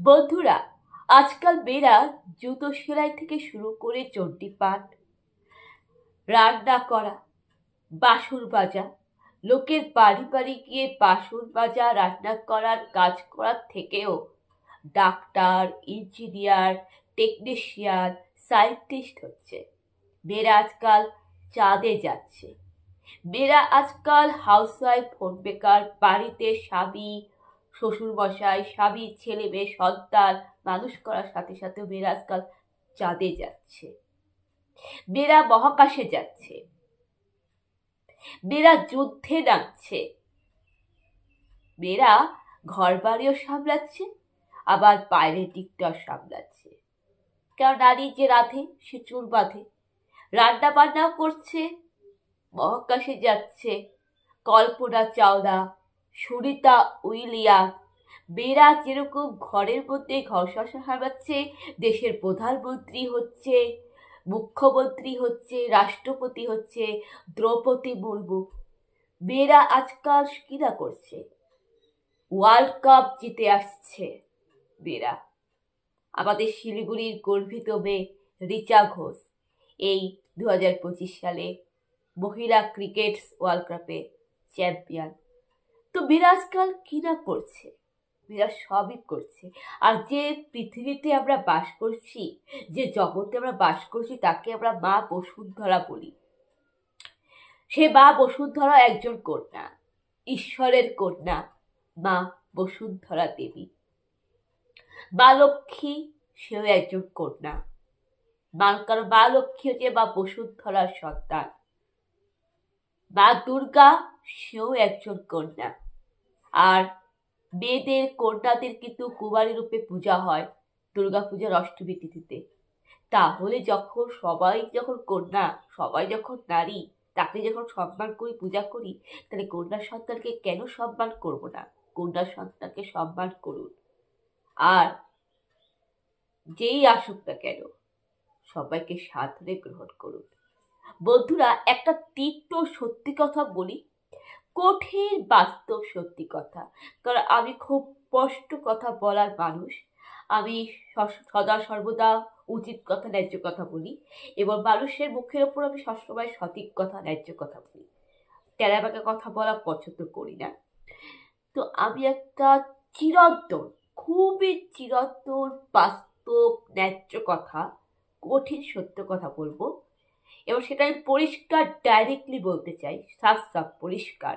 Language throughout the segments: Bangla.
বন্ধুরা, আজকাল মেয়েরা জুতো সেলাই থেকে শুরু করে চণ্ডীপাঠ, রান্না করা, বাসন মাজা, লোকের বাড়ি বাড়ি গিয়ে বাসন মাজা, রান্না করার কাজ করার থেকেও ডাক্তার, ইঞ্জিনিয়ার, টেকনিশিয়ান, সায়েন্টিস্ট হচ্ছে। মেয়েরা আজকাল চাঁদে যাচ্ছে। মেয়েরা আজকাল হাউসওয়াইফ, হোম মেকার, বাড়িতে স্বামী, শ্বশুরমশাই, স্বামী, ছেলে মেয়ে, সন্তান মানুষ করার সাথে সাথে মেয়েরা আজকাল চাঁদে যাচ্ছে। মেয়েরা মহাকাশে যাচ্ছে। মেয়েরা যুদ্ধে নামছে। মেয়েরা ঘর বাড়িও সামলাচ্ছে, আবার বাইরের দিকটাও সামলাচ্ছে। কারণ নারী যে রাঁধে সে চুল বাঁধে, রান্না বান্নাও করছে, মহাকাশে যাচ্ছে। কল্পনা চাওলা, সুনিতা উইলিয়াম, মেয়েরা যেরকম ঘরের মধ্যে ঘর সংসার সামলাচ্ছে, দেশের প্রধানমন্ত্রী হচ্ছে, মুখ্যমন্ত্রী হচ্ছে, রাষ্ট্রপতি হচ্ছে, দ্রৌপদী মুর্মু। মেয়েরা আজকাল কিনা করছে, ওয়ার্ল্ড কাপ জিতে আসছে মেয়েরা। আমাদের শিলিগুড়ির গর্বিত মেয়ে রিচা ঘোষ এই 2025 সালে মহিলা ক্রিকেট ওয়ার্ল্ড কাপে চ্যাম্পিয়ন। তো মেয়েরা আজকাল কিনা করছে, মেয়েরা সবই করছে। আর যে পৃথিবীতে আমরা বাস করছি, যে জগতে আমরা বাস করছি, তাকে আমরা মা বসুন্ধরা বলি। সে মা বসুন্ধরা একজন কন্যা, ঈশ্বরের কন্যা, মা বসুন্ধরা দেবী। মা লক্ষ্মী, সেও একজন কন্যা। কারণ মা লক্ষ্মী হচ্ছে মা বসুন্ধরার সন্তান। মা দুর্গা, সেও একজন কন্যা। আর মেয়েদের, কন্যাদের কিন্তু কুমারী রূপে পূজা হয় দুর্গা পূজার অষ্টমী তিথিতে। তাহলে সবাই যখন কন্যা, সবাই যখন নারী, তাকে যখন সম্মান করি, পূজা করি, তাহলে কন্যা সন্তানকে কেন সম্মান করব না? কন্যা সন্তানকে সম্মান করুন। আর যেই আসুক না কেন, সবাইকে সাদরে গ্রহণ করুন। বন্ধুরা, একটা তীব্র সত্যি কথা বলি, কঠিন বাস্তব সত্যি কথা। কারণ আমি খুব স্পষ্ট কথা বলার মানুষ। আমি সদা সর্বদা উচিত কথা, ন্যায্য কথা বলি, এবং মানুষের মুখের ওপর আমি সবসময় সঠিক কথা, ন্যায্য কথা বলি। তেরাবাঁকা কথা বলা পছন্দ করি না। তো আমি একটা চিরন্তন, খুবই চিরন্তন, বাস্তব, ন্যায্য কথা, কঠিন সত্য কথা বলবো, এবং সেটা আমি পরিষ্কার ডাইরেক্টলি বলতে চাই, সাফ সাফ পরিষ্কার।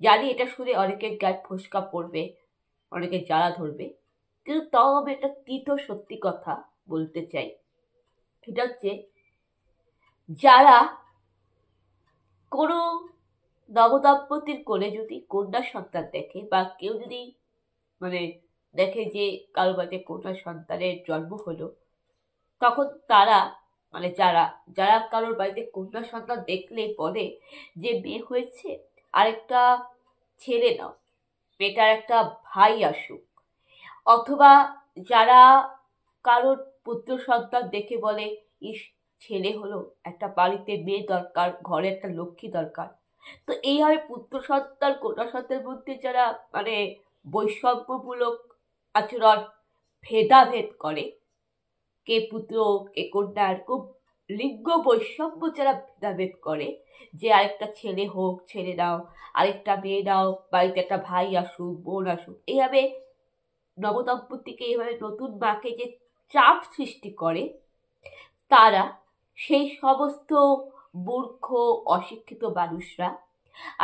জানি এটা শুনে অনেকের গায়ে ফোসকা পড়বে, অনেকের জ্বালা ধরবে, কিন্তু তাও আমি একটা তিতো সত্যি কথা বলতে চাই। এটা হচ্ছে, যারা কোনো নবদম্পতির কোলে যদি কন্যা সন্তান দেখে, বা কেউ যদি দেখে যে কারো বাড়িতে কন্যা সন্তানের জন্ম হলো, তখন তারা যারা যারা কারোর বাড়িতে কন্যা সন্তান দেখলে বলে যে মেয়ে হয়েছে, আরেকটা ছেলে নাও, মেয়েটার একটা ভাই আসুক। অথবা যারা কারোর পুত্র সন্তান দেখে বলে, ইস, ছেলে হলো, একটা বাড়িতে মেয়ে দরকার, ঘরে একটা লক্ষ্মী দরকার। তো এইভাবে পুত্র সন্তান, কন্যা সন্তানের মধ্যে যারা বৈষম্যমূলক আচরণ, ভেদাভেদ করে, কে পুত্র কে কন্যা, এরকম লিঙ্গ বৈষম্য যারা ভেদাভেদ করে, যে আরেকটা ছেলে হোক, ছেলে দাও, আরেকটা মেয়ে দাও, বাড়িতে একটা ভাই আসুক, বোন আসুক, এইভাবে নবদম্পতিকে, এইভাবে নতুন মাকে যে চাপ সৃষ্টি করে, তারা, সেই সমস্ত মূর্খ অশিক্ষিত মানুষরা,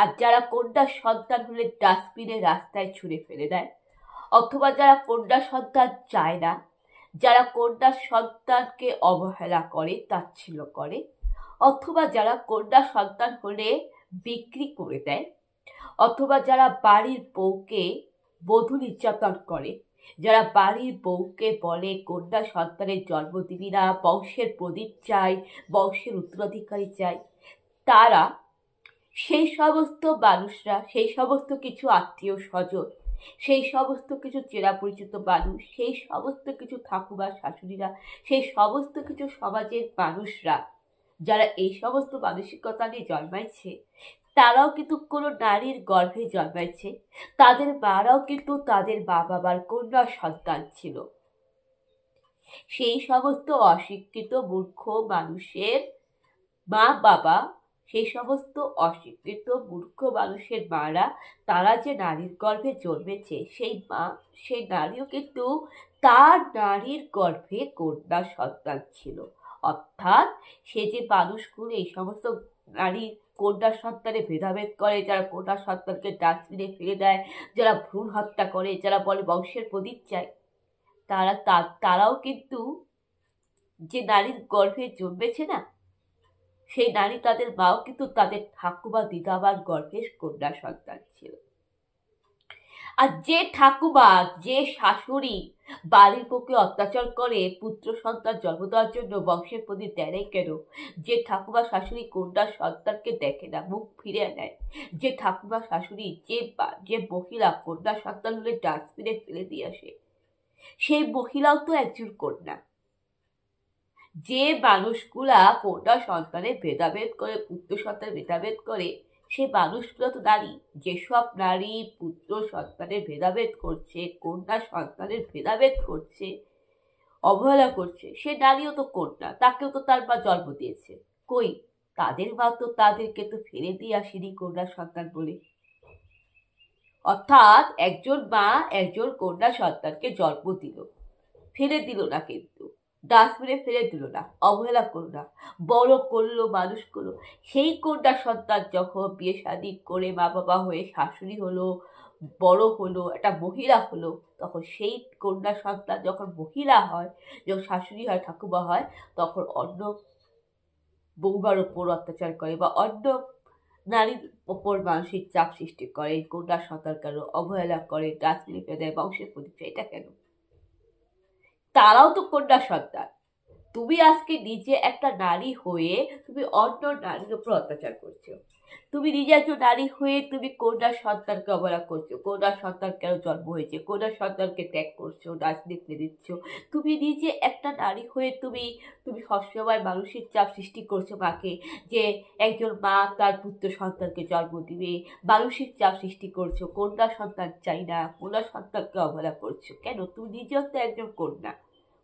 আর যারা কন্যা সন্তান হলে ডাস্টবিনে রাস্তায় ছুঁড়ে ফেলে দেয়, অথবা যারা কন্যা সন্তান চায় না, যারা কন্যা সন্তানকে অবহেলা করে, তাচ্ছিল্য করে, অথবা যারা কন্যা সন্তান হলে বিক্রি করে দেয়, অথবা যারা বাড়ির বউকে বধূ নির্যাতন করে, যারা বাড়ির বউকে বলে কন্যা সন্তানের জন্ম দিবি না, বংশের প্রদীপ চাই, বংশের উত্তরাধিকারী চাই, তারা, সেই সমস্ত মানুষরা, সেই সমস্ত কিছু আত্মীয় স্বজন, সেই সমস্ত কিছু চেনা পরিচিত মানুষ, সেই সমস্ত কিছু ঠাকুমা শাশুড়িরা, সেই সমস্ত কিছু সমাজের মানুষরা, যারা এই সমস্ত মানসিকতা নিয়ে জন্মাইছে, তারাও কিন্তু কোনো নারীর গর্ভে জন্মাইছে, তাদের মারাও কিন্তু তাদের মা বাবার কন্যা সন্তান ছিল। সেই সমস্ত অশিক্ষিত মূর্খ মানুষের মা বাবা, সেই সমস্ত অশিক্ষিত মূর্খ মানুষের মারা, তারা যে নারীর গর্ভে জন্মেছে, সেই নারীও কিন্তু তার নারীর গর্ভে কন্যা সন্তান ছিল। অর্থাৎ সে যে মানুষগুলো এই সমস্ত নারীর কন্যা সন্তানে ভেদাভেদ করে, যারা কন্যা সন্তানকে ডাস্টবিনে ফেলে দেয়, যারা ভ্রূণ হত্যা করে, যারা বলে বংশের প্রদীপ চায়, তারাও কিন্তু যে নারীর গর্ভে জন্মেছে না, সেই নারী তাদের মাও কিন্তু তাদের ঠাকুমা দিদাবার গর্ভের কন্যা সন্তান ছিল। আর যে ঠাকুমা, যে শাশুড়ি বাড়ির পক্ষে অত্যাচার করে পুত্র সন্তান জন্ম দেওয়ার জন্য বংশের প্রতি দেয় কেন, যে ঠাকুমা শাশুড়ি কন্যা সন্তানকে দেখে না, মুখ ফিরে নেয়, যে ঠাকুমা শাশুড়ি যে মহিলা কন্যা সন্তান হলে ডাস্টবিনে ফেলে দিয়ে আসে, সেই মহিলাও তো একজন কন্যা। যে মানুষগুলা কন্যা সন্তানের ভেদাভেদ করে, পুত্র সন্তানের ভেদাভেদ করে, সে মানুষগুলো তো নারী। যেসব নারী পুত্র সন্তানের ভেদাভেদ করছে, কন্যা সন্তানের ভেদাভেদ করছে, অবহেলা করছে, সে নারীও তো কন্যা, তাকেও তো তার মা জন্ম দিয়েছে। কই, তাদের মা তো তাদেরকে তো ফেলে দিয়ে আসেনি কন্যা সন্তান বলে। অর্থাৎ একজন মা একজন কন্যা সন্তানকে জন্ম দিল, ফেলে দিল না, কিন্তু ডাস্টবিনে ফেলে দিল না, অবহেলা করলো না, বড় করলো, মানুষ করলো। সেই কন্যা সন্তান যখন বিয়ে শাদী করে মা বাবা হয়ে শাশুড়ি হলো, বড় হলো, একটা মহিলা হলো, তখন সেই কন্যা সন্তান যখন মহিলা হয়, যখন শাশুড়ি হয়, ঠাকুমা হয়, তখন অন্য বৌমার ওপর অত্যাচার করে বা অন্য নারীর ওপর মানসিক চাপ সৃষ্টি করে, কন্যা সন্তানকে অবহেলা করে, ডাস্টবিনে ফেলে দেয়, বংশের প্রদীপ। এটা কেন? তারাও তো কন্যা সন্তান। তুমি আজকে নিজে একটা নারী হয়ে তুমি অন্য নারীর উপর অত্যাচার করছো। তুমি নিজে একজন নারী হয়ে তুমি কন্যা সন্তানকে অবহেলা করছো, কন্যা সন্তান কেন জন্ম হয়েছে, কন্যা সন্তানকে ত্যাগ করছো, ডাস্টবিনে ফেলে দিচ্ছ। তুমি নিজে একটা নারী হয়ে তুমি সবসময় মানসিক চাপ সৃষ্টি করছো মাকে, যে একজন মা তার পুত্র সন্তানকে জন্ম দিবে, মানসিক চাপ সৃষ্টি করছো, কন্যা সন্তান চাই না, কন্যা সন্তানকে অবহেলা করছো। কেন? তুমি নিজেও তো একজন কন্যা।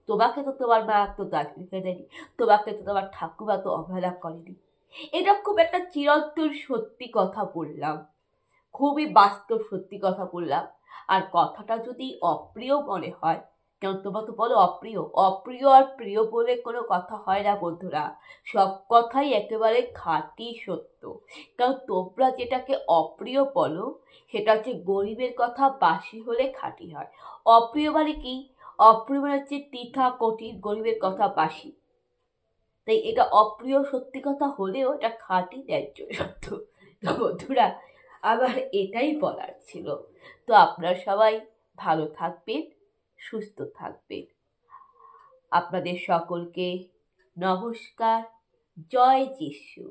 তোমাকে তো তোমার মা তো ডাস্টবিনে ফেলে দেয়নি, তোমাকে তো তোমার ঠাকুমা তো অবহেলা করেনি। এরকম একটা চিরন্তন সত্যি কথা বললাম, খুবই বাস্তব সত্যি কথা বললাম। আর কথাটা যদি অপ্রিয় মনে হয়, কেন তোমরা তো বলো অপ্রিয়, অপ্রিয় আর প্রিয় বলে কোনো কথা হয় না বন্ধুরা। সব কথাই একেবারে খাঁটি সত্য। কারণ তোমরা যেটাকে অপ্রিয় বলো, সেটা হচ্ছে গরিবের কথা বাসি হলে খাঁটি হয়। অপ্রিয় মানে কি? অপ্রিয় মানে হচ্ছে তিথা কঠিন, গরিবের কথা বাসি। তাই এটা অপ্রিয় সত্যি কথা হলেও এটা খাঁটি ন্যায্য সত্য। তো বন্ধুরা, আমার এটাই বলার ছিল। তো আপনারা সবাই ভালো থাকবেন, সুস্থ থাকবেন। আপনাদের সকলকে নমস্কার। জয় যিশু।